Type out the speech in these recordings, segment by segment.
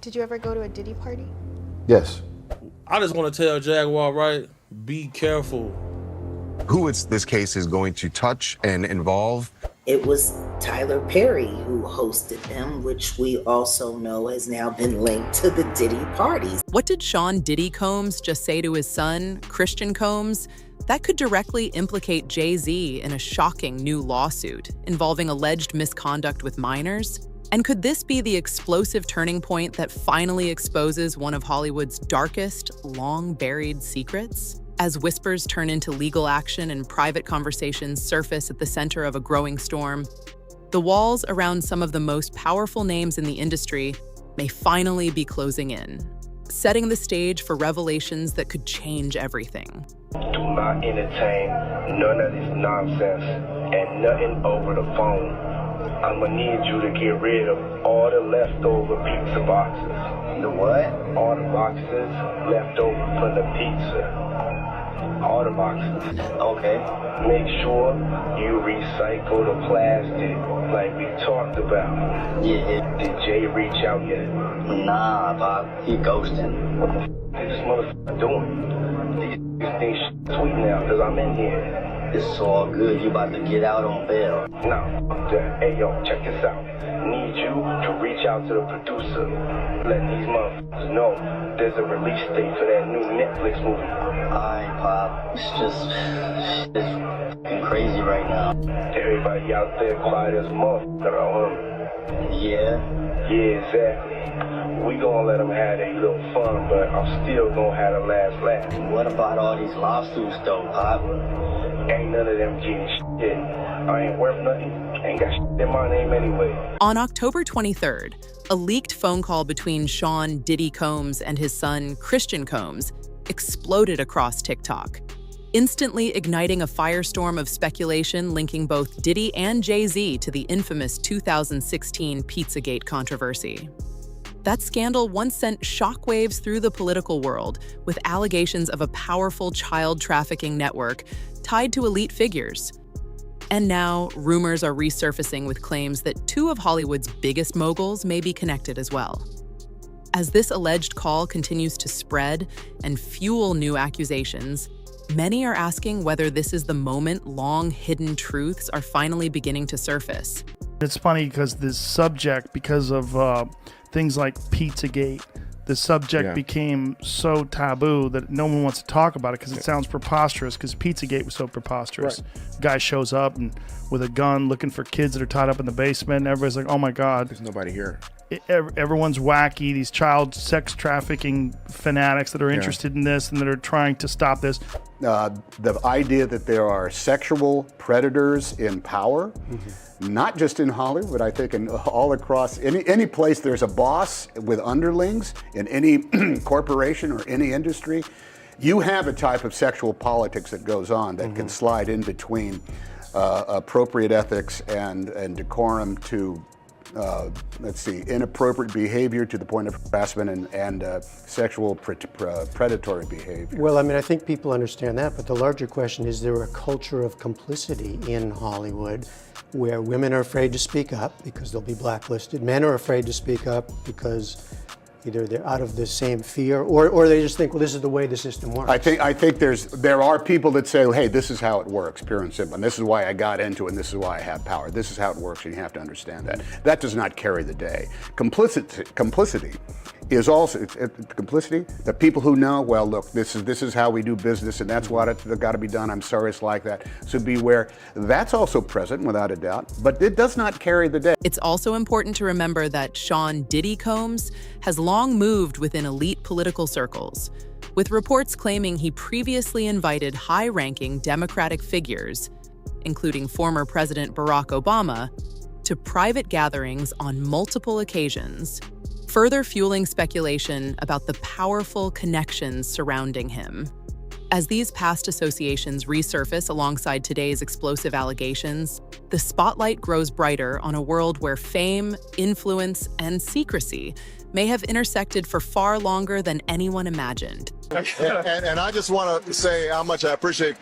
Did you ever go to a Diddy party? Yes. I just want to tell Jaguar, right? Be careful. Who this case is going to touch and involve? It was Tyler Perry who hosted them, which we also know has now been linked to the Diddy parties. What did Sean Diddy Combs just say to his son, Christian Combs? That could directly implicate Jay-Z in a shocking new lawsuit involving alleged misconduct with minors. And could this be the explosive turning point that finally exposes one of Hollywood's darkest, long-buried secrets? As whispers turn into legal action and private conversations surface at the center of a growing storm, the walls around some of the most powerful names in the industry may finally be closing in, setting the stage for revelations that could change everything. Do not entertain none of this nonsense and nothing over the phone. I'm gonna need you to get rid of all the leftover pizza boxes. The what? All the boxes left over from the pizza. All the boxes. Okay. Make sure you recycle the plastic like we talked about. Yeah. Did Jay reach out yet? Nah, Bob. He ghosting. What the f is this motherfucker doing? These things sweet now, because I'm in here. It's all good. You about to get out on bail. No. Hey, yo, check this out. Need you to reach out to the producer. Let these motherfuckers know there's a release date for that new Netflix movie. Alright, Pop. It's fucking crazy right now. Everybody out there quiet as a motherfucker, huh? Yeah? Yeah, exactly. We gonna let them have their little fun, but I'm still gonna have the last laugh. What about all these lawsuits, though, Pop? Ain't none of them getting shit. I ain't worth nothing. Ain't got shit in my name anyway. On October 23rd, a leaked phone call between Sean Diddy Combs and his son, Christian Combs, exploded across TikTok, instantly igniting a firestorm of speculation linking both Diddy and Jay-Z to the infamous 2016 Pizzagate controversy. That scandal once sent shockwaves through the political world, with allegations of a powerful child trafficking network tied to elite figures. And now, rumors are resurfacing with claims that two of Hollywood's biggest moguls may be connected as well. As this alleged call continues to spread and fuel new accusations, many are asking whether this is the moment long-hidden truths are finally beginning to surface. It's funny because this subject, because of things like Pizzagate, the subject became so taboo that no one wants to talk about it because it sounds preposterous, because Pizzagate was so preposterous. Right. Guy shows up and with a gun looking for kids that are tied up in the basement, and everybody's like, oh my God. There's nobody here. Everyone's wacky, these child sex trafficking fanatics that are interested in this and that are trying to stop this. The idea that there are sexual predators in power, not just in Hollywood, I think in all across any place there's a boss with underlings in any corporation or any industry, you have a type of sexual politics that goes on that can slide in between appropriate ethics and decorum to inappropriate behavior to the point of harassment and sexual predatory behavior. Well, I mean, I think people understand that, but the larger question is there a culture of complicity in Hollywood where women are afraid to speak up because they'll be blacklisted, men are afraid to speak up because either they're out of the same fear or they just think, well, this is the way the system works. I think there are people that say, hey, this is how it works, pure and simple, and this is why I got into it, and this is why I have power. This is how it works, and you have to understand that. That does not carry the day. Complicity is also complicity. The people who know, well, look, this is how we do business, and that's what it's got to be done. I'm sorry it's like that. So beware. That's also present, without a doubt, but it does not carry the day. It's also important to remember that Sean Diddy Combs has long moved within elite political circles, with reports claiming he previously invited high-ranking Democratic figures, including former President Barack Obama, to private gatherings on multiple occasions, further fueling speculation about the powerful connections surrounding him. As these past associations resurface alongside today's explosive allegations, the spotlight grows brighter on a world where fame, influence, and secrecy may have intersected for far longer than anyone imagined. And I just want to say how much I appreciate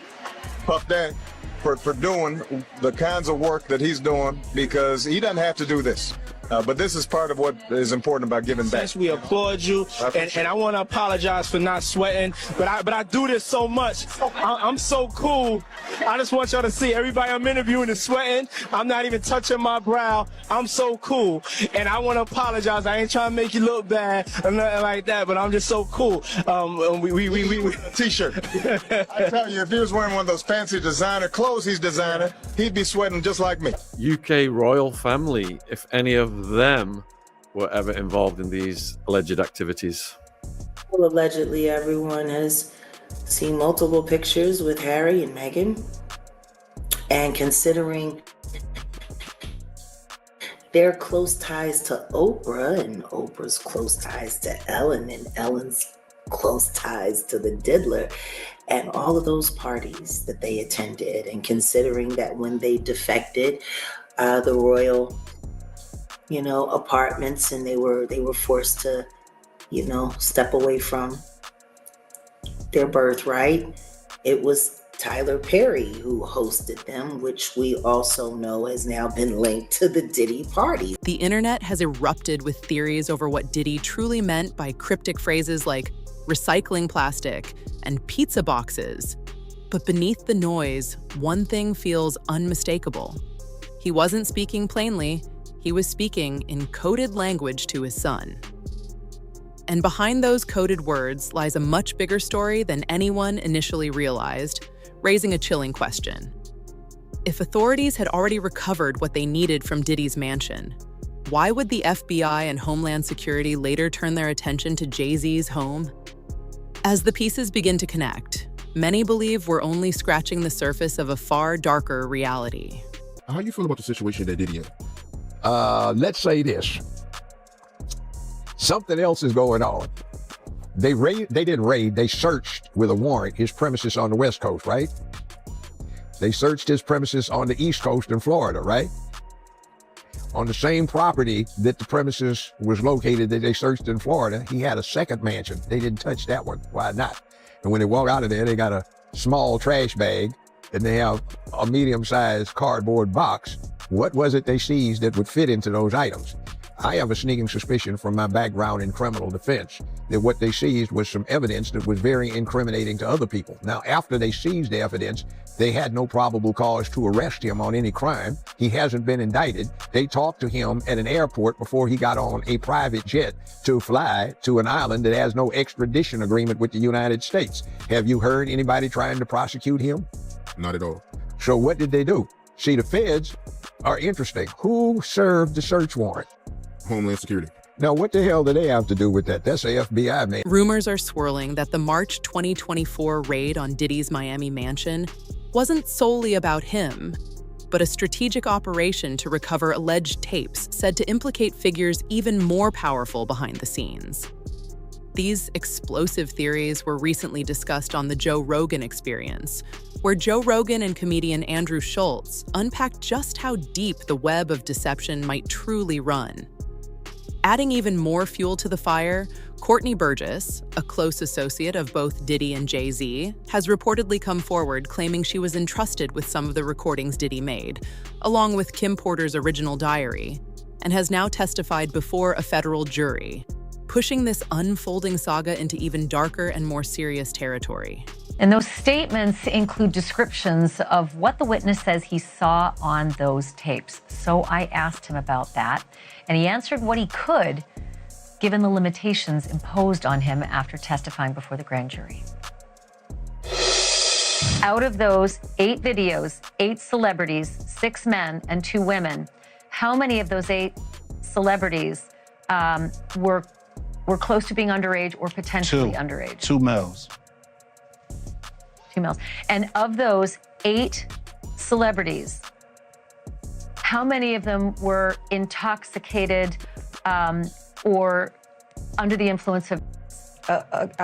Puff Daddy for doing the kinds of work that he's doing, because he doesn't have to do this. But this is part of what is important about giving back. We applaud you, and I want to apologize for not sweating, but I do this so much. I'm so cool. I just want y'all to see everybody I'm interviewing is sweating. I'm not even touching my brow. I'm so cool, and I want to apologize. I ain't trying to make you look bad or nothing like that, but I'm just so cool. We T-shirt. I tell you, if he was wearing one of those fancy designer clothes he's designing, he'd be sweating just like me. UK royal family, if any of them were ever involved in these alleged activities. Well, allegedly, everyone has seen multiple pictures with Harry and Meghan. And considering their close ties to Oprah and Oprah's close ties to Ellen and Ellen's close ties to the Diddler and all of those parties that they attended, and considering that when they defected the royal apartments, and they were forced to, step away from their birthright, it was Tyler Perry who hosted them, which we also know has now been linked to the Diddy party. The internet has erupted with theories over what Diddy truly meant by cryptic phrases like recycling plastic and pizza boxes. But beneath the noise, one thing feels unmistakable. He wasn't speaking plainly. He was speaking in coded language to his son. And behind those coded words lies a much bigger story than anyone initially realized, raising a chilling question. If authorities had already recovered what they needed from Diddy's mansion, why would the FBI and Homeland Security later turn their attention to Jay-Z's home? As the pieces begin to connect, many believe we're only scratching the surface of a far darker reality. How do you feel about the situation that Diddy in? Let's say this. Something else is going on. They didn't raid, they searched with a warrant his premises on the West Coast, right? They searched his premises on the East Coast in Florida, right? On the same property that the premises was located that they searched in Florida, he had a second mansion. They didn't touch that one. Why not? And when they walk out of there, they got a small trash bag and they have a medium-sized cardboard box. What was it they seized that would fit into those items? I have a sneaking suspicion from my background in criminal defense that what they seized was some evidence that was very incriminating to other people. Now, after they seized the evidence, they had no probable cause to arrest him on any crime. He hasn't been indicted. They talked to him at an airport before he got on a private jet to fly to an island that has no extradition agreement with the United States. Have you heard anybody trying to prosecute him? Not at all. So what did they do? See, the feds are interesting. Who served the search warrant? Homeland Security. Now, what the hell do they have to do with that? That's the FBI, man. Rumors are swirling that the March 2024 raid on Diddy's Miami mansion wasn't solely about him, but a strategic operation to recover alleged tapes said to implicate figures even more powerful behind the scenes. These explosive theories were recently discussed on the Joe Rogan Experience, where Joe Rogan and comedian Andrew Schultz unpacked just how deep the web of deception might truly run. Adding even more fuel to the fire, Courtney Burgess, a close associate of both Diddy and Jay-Z, has reportedly come forward claiming she was entrusted with some of the recordings Diddy made, along with Kim Porter's original diary, and has now testified before a federal jury, pushing this unfolding saga into even darker and more serious territory. And those statements include descriptions of what the witness says he saw on those tapes. So I asked him about that, and he answered what he could, given the limitations imposed on him after testifying before the grand jury. Out of those 8 videos, 8 celebrities, 6 men and 2 women, how many of those 8 celebrities were close to being underage or potentially underage? 2 males. 2 males. And of those 8 celebrities, how many of them were intoxicated or under the influence of?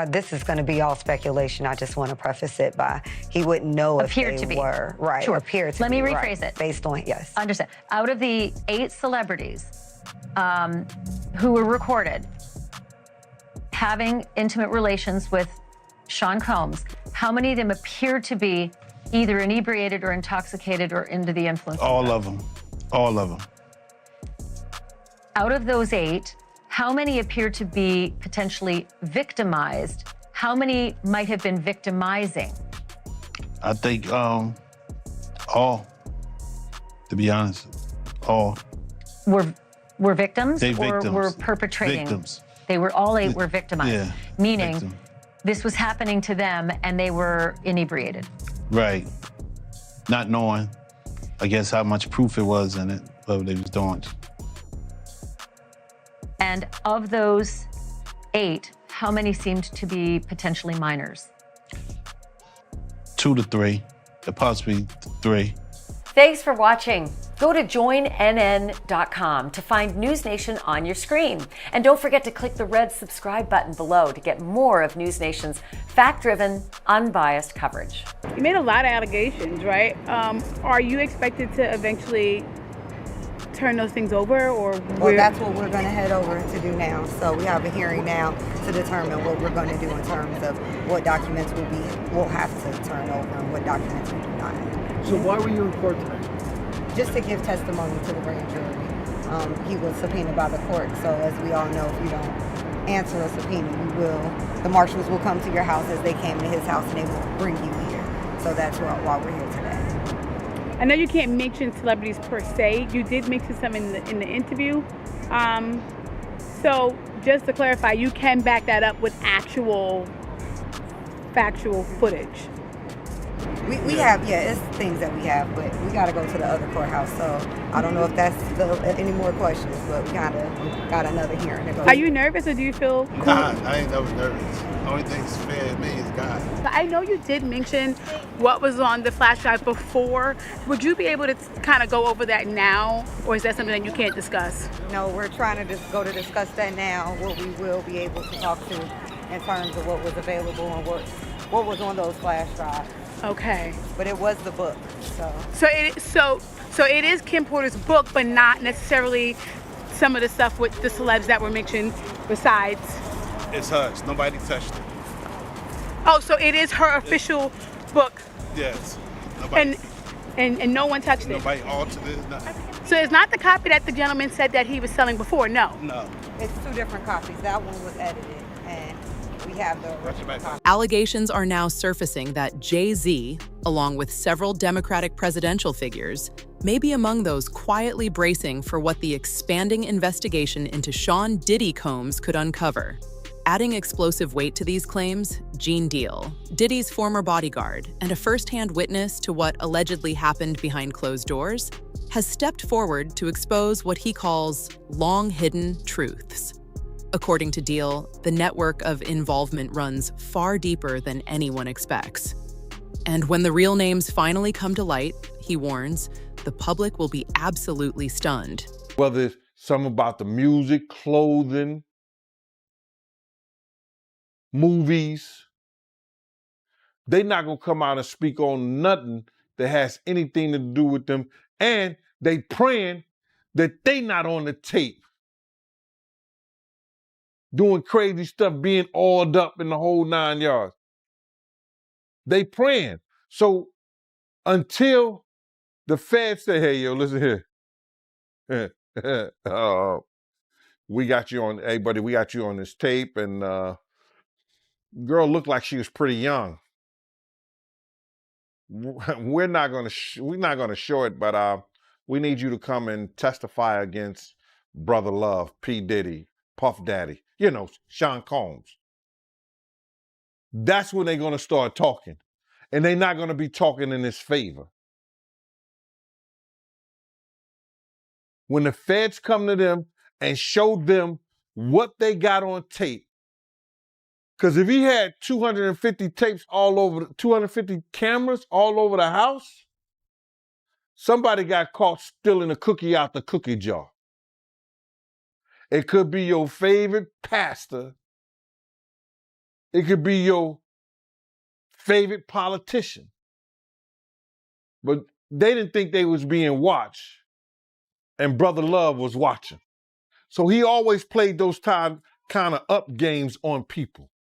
This is going to be all speculation. I just want to preface it by he wouldn't know if they were. Right. Sure. Appear to Let be, me rephrase right, it. Based on, yes. Understand. Out of the 8 celebrities who were recorded having intimate relations with Sean Combs, how many of them appeared to be either inebriated or intoxicated or under the influence? All of them. All of them. Out of those 8, how many appear to be potentially victimized? How many might have been victimizing? I think all, to be honest, all. Were victims They or victims. were perpetrating? Victims. They were all 8 were victimized. Yeah. Meaning Victim. this was happening to them and they were inebriated. Right. Not knowing, I guess, how much proof it was in it, what they was doing. And of those 8, how many seemed to be potentially minors? 2 to 3, possibly 3. Thanks for watching. Go to joinnn.com to find News Nation on your screen. And don't forget to click the red subscribe button below to get more of News Nation's fact-driven, unbiased coverage. You made a lot of allegations, right? Are you expected to eventually turn those things over, or Well, that's what we're going to head over to do now. So we have a hearing now to determine what we're going to do in terms of what documents we'll have to turn over and what documents we do not have. So why were you in court today? Just to give testimony to the grand jury. He was subpoenaed by the court, so as we all know, if you don't answer a subpoena, the marshals will come to your house as they came to his house and they will bring you here. So that's why we're here today. I know you can't mention celebrities per se. You did mention some in the interview. So just to clarify, you can back that up with actual factual footage. We have, it's things that we have, but we got to go to the other courthouse. So I don't know if that's any more questions, but we got another hearing to go. Are you nervous or do you feel cool? God, I ain't never nervous. The only thing that's fair to me is God. I know you did mention what was on the flash drive before. Would you be able to kind of go over that now, or is that something that you can't discuss? No, we're trying to just discuss that now, what we will be able to talk to in terms of what was available and what was on those flash drives. Okay. But it was the book, so. So it is Kim Porter's book, but not necessarily some of the stuff with the celebs that were mentioned besides. It's hers. Nobody touched it. Oh, so it is her official book. Yes. Nobody. And no one touched it. Nobody altered it. Nothing. So it's not the copy that the gentleman said that he was selling before. No. No. It's 2 different copies. That one was edited, and we have the original copy. Allegations are now surfacing that Jay-Z, along with several Democratic presidential figures, may be among those quietly bracing for what the expanding investigation into Sean Diddy Combs could uncover. Adding explosive weight to these claims, Gene Deal, Diddy's former bodyguard and a first-hand witness to what allegedly happened behind closed doors, has stepped forward to expose what he calls long-hidden truths. According to Deal, the network of involvement runs far deeper than anyone expects. And when the real names finally come to light, he warns, the public will be absolutely stunned. Whether it's something about the music, clothing, movies, they not gonna come out and speak on nothing that has anything to do with them, and they praying that they not on the tape doing crazy stuff, being oiled up in the whole 9 yards. They praying. So until the feds say, hey, yo, listen here. We got you on, hey, buddy, we got you on this tape, and girl looked like she was pretty young. We're not gonna show it, but we need you to come and testify against Brother Love, P. Diddy, Puff Daddy, Sean Combs. That's when they're gonna start talking. And they're not gonna be talking in his favor. When the feds come to them and show them what they got on tape, because if he had 250 tapes 250 cameras all over the house, somebody got caught stealing a cookie out the cookie jar. It could be your favorite pastor. It could be your favorite politician. But they didn't think they was being watched, and Brother Love was watching. So he always played those kind of up games on people.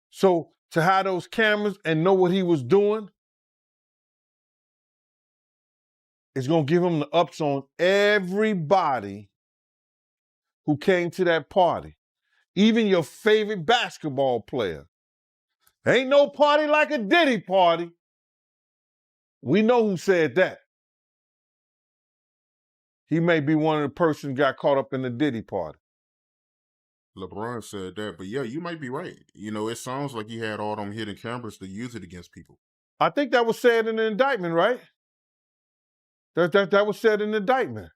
So to have those cameras and know what he was doing, is going to give him the ups on everybody who came to that party, even your favorite basketball player. Ain't no party like a Diddy party. We know who said that. He may be one of the persons who got caught up in the Diddy party. LeBron said that, but yeah, you might be right. You know, it sounds like he had all them hidden cameras to use it against people. I think that was said in the indictment, right? That was said in the indictment.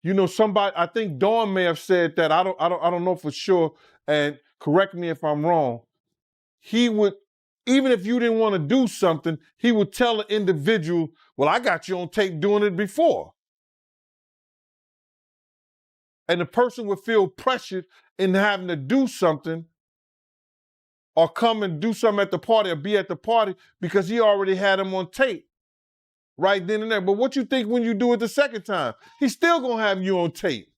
You know, somebody, I think Dawn may have said that. I don't know for sure. And correct me if I'm wrong. He would, even if you didn't want to do something, he would tell the individual, well, I got you on tape doing it before. And the person would feel pressured in having to do something or come and do something at the party or be at the party because he already had him on tape right then and there. But what you think when you do it the second time? He's still gonna have you on tape.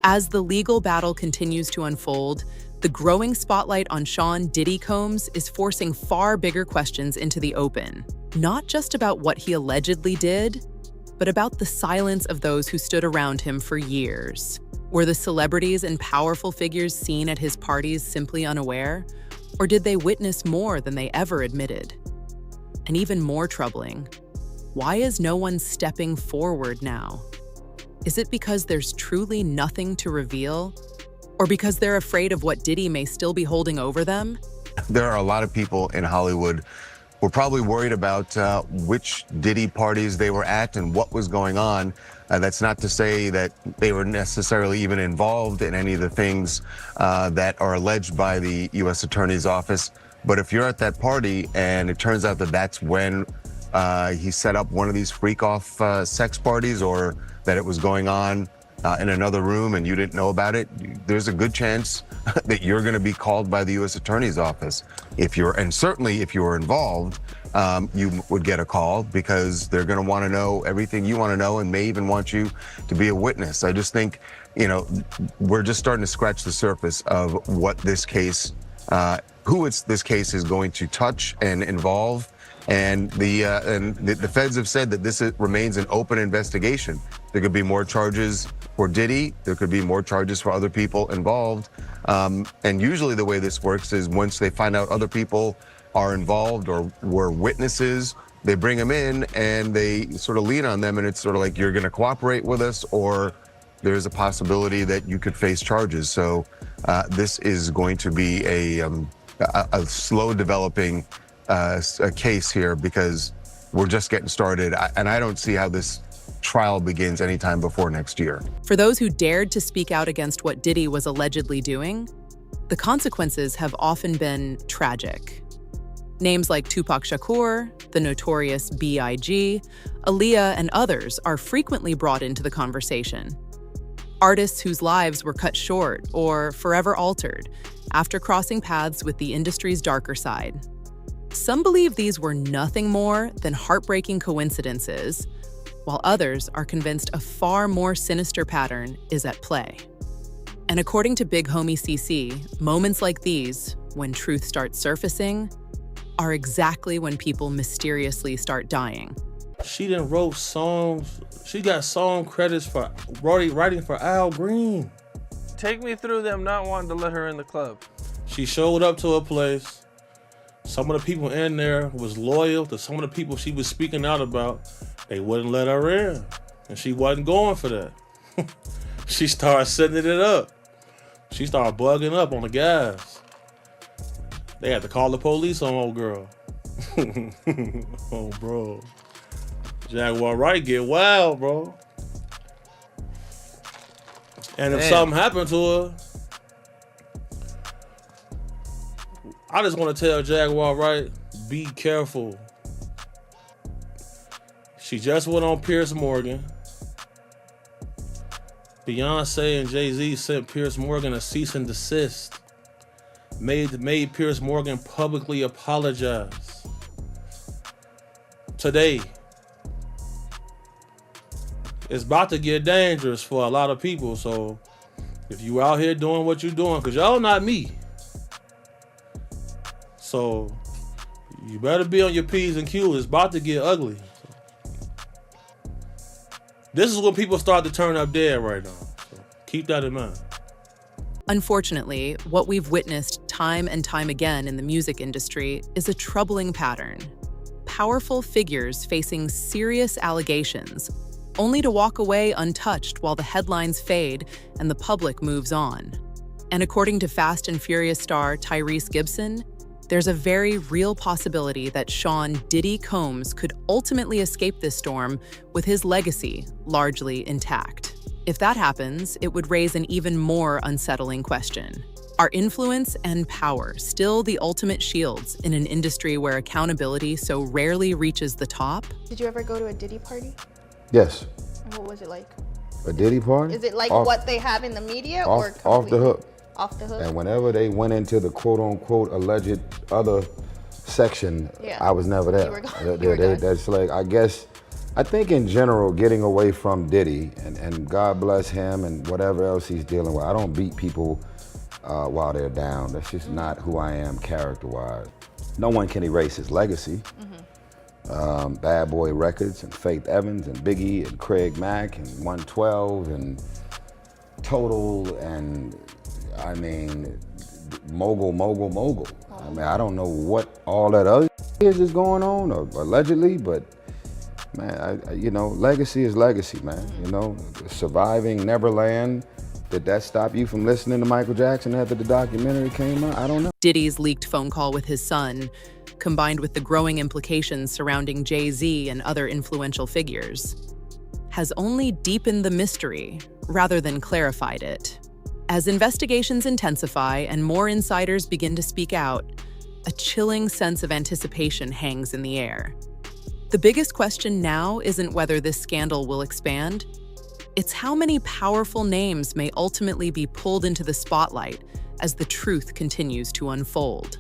As the legal battle continues to unfold, the growing spotlight on Sean Diddy Combs is forcing far bigger questions into the open. Not just about what he allegedly did, but about the silence of those who stood around him for years. Were the celebrities and powerful figures seen at his parties simply unaware? Or did they witness more than they ever admitted? And even more troubling, why is no one stepping forward now? Is it because there's truly nothing to reveal? Or because they're afraid of what Diddy may still be holding over them? There are a lot of people in Hollywood who are probably worried about which Diddy parties they were at and what was going on. That's not to say that they were necessarily even involved in any of the things that are alleged by the U.S. Attorney's Office. But if you're at that party and it turns out that that's when he set up one of these freak-off sex parties, or that it was going on in another room and you didn't know about it, there's a good chance that you're going to be called by the U.S. Attorney's Office. And certainly if you were involved, you would get a call because they're going to want to know everything you want to know and may even want you to be a witness. I just think, you know, we're just starting to scratch the surface of what this case, this case is going to touch and involve. And the feds have said that this remains an open investigation. There could be more charges for Diddy. There could be more charges for other people involved. And usually the way this works is once they find out other people are involved or were witnesses, they bring them in and they sort of lean on them, and it's sort of like, you're going to cooperate with us, or there's a possibility that you could face charges. So this is going to be a slow developing a case here because we're just getting started, and I don't see how this trial begins anytime before next year. For those who dared to speak out against what Diddy was allegedly doing, the consequences have often been tragic. Names like Tupac Shakur, the notorious B.I.G., Aaliyah, and others are frequently brought into the conversation. Artists whose lives were cut short or forever altered after crossing paths with the industry's darker side. Some believe these were nothing more than heartbreaking coincidences, while others are convinced a far more sinister pattern is at play. And according to Big Homie CC, moments like these, when truth starts surfacing, are exactly when people mysteriously start dying. She done wrote songs. She got song credits for writing for Al Green. Take me through them not wanting to let her in the club. She showed up to a place. Some of the people in there was loyal to some of the people she was speaking out about. They wouldn't let her in, and she wasn't going for that. She started setting it up. She started bugging up on the guys. They had to call the police on old girl. Oh, bro. Jaguar Wright get wild, bro. And if something happened to her, I just want to tell Jaguar Wright, be careful. She just went on Piers Morgan. Beyonce and Jay-Z sent Piers Morgan a cease and desist. Made Piers Morgan publicly apologize. Today, it's about to get dangerous for a lot of people. So if you out here doing what you're doing, because y'all not me. So you better be on your P's and Q's. It's about to get ugly. This is when people start to turn up dead right now. So keep that in mind. Unfortunately, what we've witnessed time and time again in the music industry is a troubling pattern. Powerful figures facing serious allegations, only to walk away untouched while the headlines fade and the public moves on. And according to Fast and Furious star Tyrese Gibson, there's a very real possibility that Sean Diddy Combs could ultimately escape this storm with his legacy largely intact. If that happens, it would raise an even more unsettling question. Are influence and power still the ultimate shields in an industry where accountability so rarely reaches the top? Did you ever go to a Diddy party? Yes. And what was it like? A Diddy party? Is it like what they have in the media or off the hook? Off the hook? And whenever they went into the quote-unquote alleged other section, I was never there. That's like, I think in general, getting away from Diddy, and God bless him and whatever else he's dealing with, I don't beat people while they're down. That's just not who I am character-wise. No one can erase his legacy. Bad Boy Records and Faith Evans and Biggie and Craig Mack and 112 and Total and I mean mogul. I mean, I don't know what all that other is going on or allegedly, but man, legacy is legacy, man. You know, surviving Neverland. Did that stop you from listening to Michael Jackson after the documentary came out? I don't know. Diddy's leaked phone call with his son, combined with the growing implications surrounding Jay-Z and other influential figures, has only deepened the mystery rather than clarified it. As investigations intensify and more insiders begin to speak out, a chilling sense of anticipation hangs in the air. The biggest question now isn't whether this scandal will expand. It's how many powerful names may ultimately be pulled into the spotlight as the truth continues to unfold.